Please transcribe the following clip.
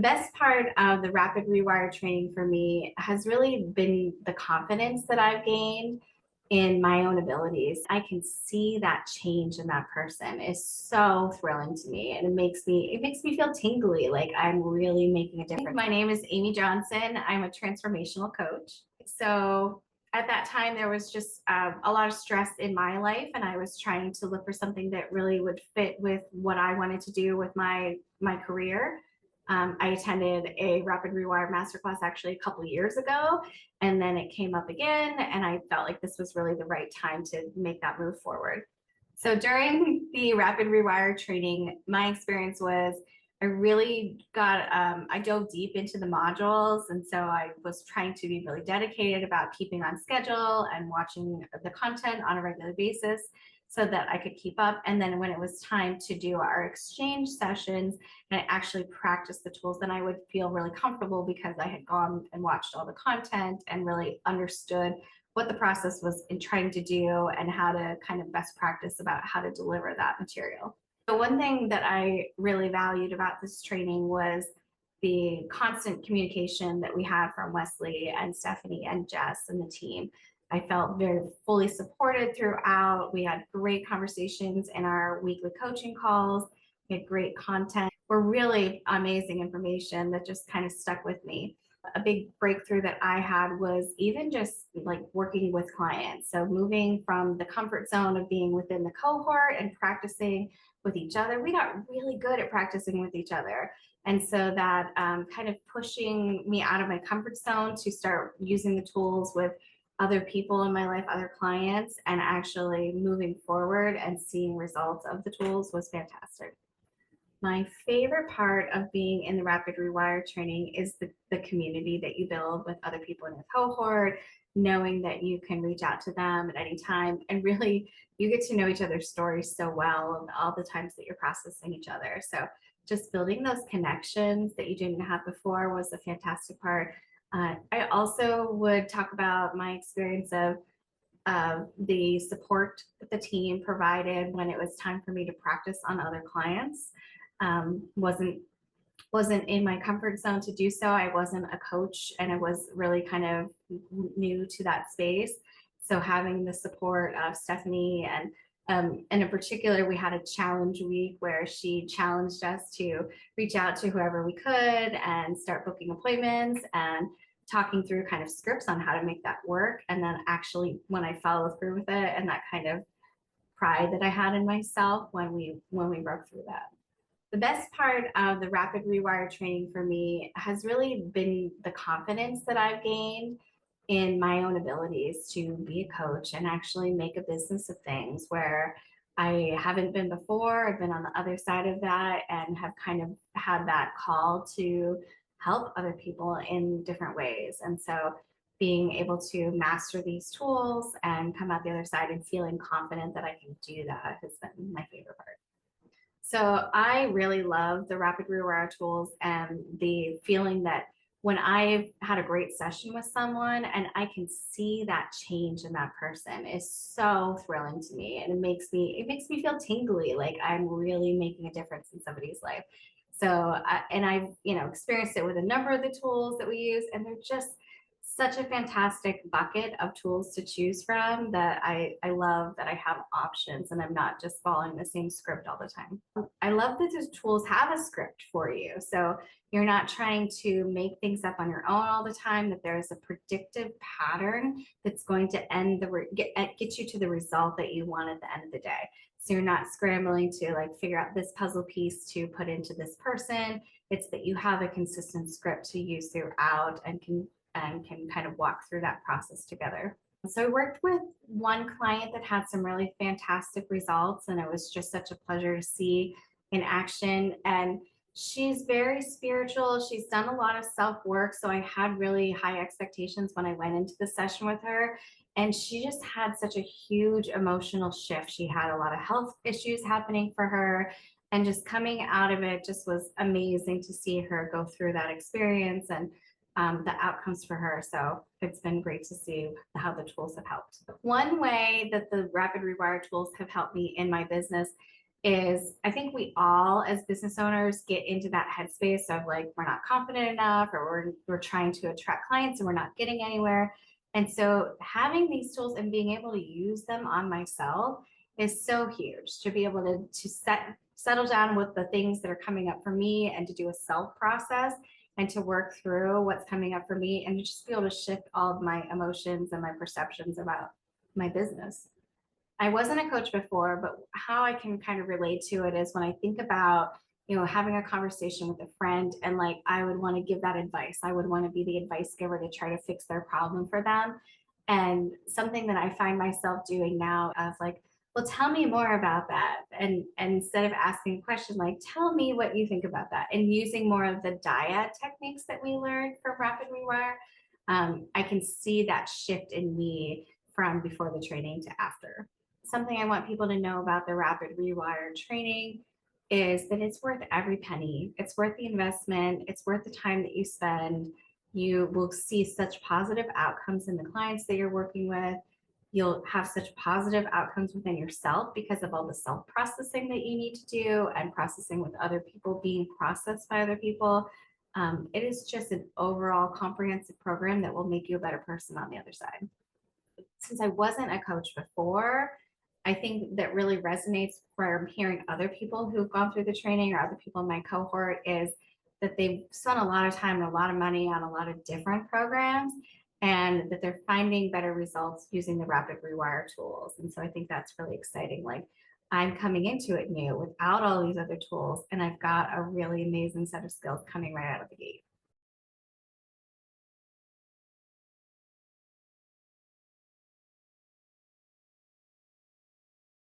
The best part of the Rapid Rewire training for me has really been the confidence that I've gained in my own abilities. I can see that change in that person is so thrilling to me, and it makes me feel tingly, like I'm really making a difference. My name is Amy Johnson. I'm a transformational coach. So at that time, there was just a lot of stress in my life, and I was trying to look for something that really would fit with what I wanted to do with my career. I attended a Rapid Rewire Masterclass actually a couple of years ago, and then it came up again, and I felt like this was really the right time to make that move forward. So during the Rapid Rewire training, my experience was I dove deep into the modules. And so I was trying to be really dedicated about keeping on schedule and watching the content on a regular basis so that I could keep up. And then when it was time to do our exchange sessions and I actually practiced the tools, then I would feel really comfortable because I had gone and watched all the content and really understood what the process was in trying to do and how to kind of best practice about how to deliver that material. The one thing that I really valued about this training was the constant communication that we had from Wesly and Stephanie and Jess and the team. I felt very fully supported throughout. We had great conversations in our weekly coaching calls. We had great content. We're really amazing information that just kind of stuck with me. A big breakthrough that I had was even just like working with clients. So moving from the comfort zone of being within the cohort and practicing with each other, we got really good at practicing with each other. And so that kind of pushing me out of my comfort zone to start using the tools with other people in my life, other clients, and actually moving forward and seeing results of the tools was fantastic. My favorite part of being in the Rapid Rewire training is the community that you build with other people in your cohort, knowing that you can reach out to them at any time, and really you get to know each other's stories so well and all the times that you're processing each other. So just building those connections that you didn't have before was a fantastic part. I also would talk about my experience of the support that the team provided when it was time for me to practice on other clients. Wasn't in my comfort zone to do so. I wasn't a coach, and I was really kind of new to that space. So having the support of Stephanie and in particular, we had a challenge week where she challenged us to reach out to whoever we could and start booking appointments and talking through kind of scripts on how to make that work. And then actually when I followed through with it, and that kind of pride that I had in myself when we broke through that. The best part of the Rapid Rewire training for me has really been the confidence that I've gained in my own abilities to be a coach and actually make a business of things where I haven't been before. I've been on the other side of that and have kind of had that call to help other people in different ways. And so being able to master these tools and come out the other side and feeling confident that I can do that has been my favorite part. So I really love the Rapid Rewire tools and the feeling that when I've had a great session with someone and I can see that change in that person is so thrilling to me, and it makes me feel tingly, like I'm really making a difference in somebody's life. So and I've experienced it with a number of the tools that we use, and they're just such a fantastic bucket of tools to choose from that I love that I have options and I'm not just following the same script all the time. I love that the tools have a script for you. So you're not trying to make things up on your own all the time, that there is a predictive pattern that's going to get you to the result that you want at the end of the day. So you're not scrambling to like figure out this puzzle piece to put into this person. It's that you have a consistent script to use throughout and can kind of walk through that process together. So I worked with one client that had some really fantastic results, and it was just such a pleasure to see in action. And she's very spiritual. She's done a lot of self-work. So I had really high expectations when I went into the session with her. And she just had such a huge emotional shift. She had a lot of health issues happening for her. And just coming out of it just was amazing to see her go through that experience and the outcomes for her. So it's been great to see how the tools have helped. One way that the Rapid Rewire tools have helped me in my business is I think we all as business owners get into that headspace of like we're not confident enough, or we're trying to attract clients and we're not getting anywhere. And so having these tools and being able to use them on myself is so huge, to be able to settle down with the things that are coming up for me and to do a self process and to work through what's coming up for me and to just be able to shift all of my emotions and my perceptions about my business. I wasn't a coach before, but how I can kind of relate to it is when I think about, having a conversation with a friend and like I would want to give that advice. I would want to be the advice giver to try to fix their problem for them. And something that I find myself doing now is like, well, tell me more about that. And instead of asking a question, like, tell me what you think about that. And using more of the dyad techniques that we learned from Rapid Rewire, I can see that shift in me from before the training to after. Something I want people to know about the Rapid Rewire training is that it's worth every penny. It's worth the investment. It's worth the time that you spend. You will see such positive outcomes in the clients that you're working with. You'll have such positive outcomes within yourself because of all the self processing that you need to do and processing with other people, being processed by other people. It is just an overall comprehensive program that will make you a better person on the other side. Since I wasn't a coach before, I think that really resonates from hearing other people who've gone through the training or other people in my cohort is that they've spent a lot of time and a lot of money on a lot of different programs and that they're finding better results using the Rapid Rewire tools. And so I think that's really exciting. Like I'm coming into it new without all these other tools, and I've got a really amazing set of skills coming right out of the gate.